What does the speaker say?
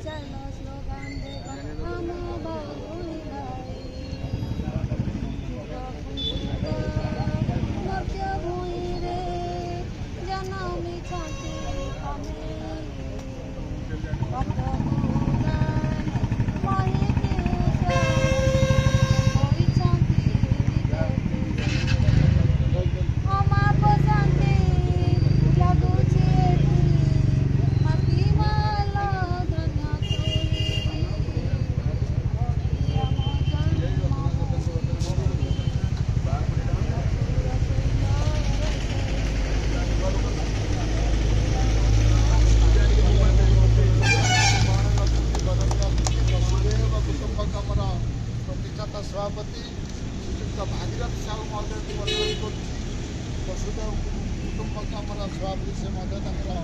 चलो स्लोगान देगा हम भाई भाई मध्य भूमि रे जनमी छाती कमे भक्त भगवान महिती होइछन्ति अमाप शान्ति लाଗୁଛି ଏଠି ମାଟି ମାଲ ଧନ୍ୟ ତୋରି ଆମ प्रतिष्ठाता सभापति श्रीयुक्त भागीरथ साहू महोदय वसुदेव कुटुंब सभापति से महोदय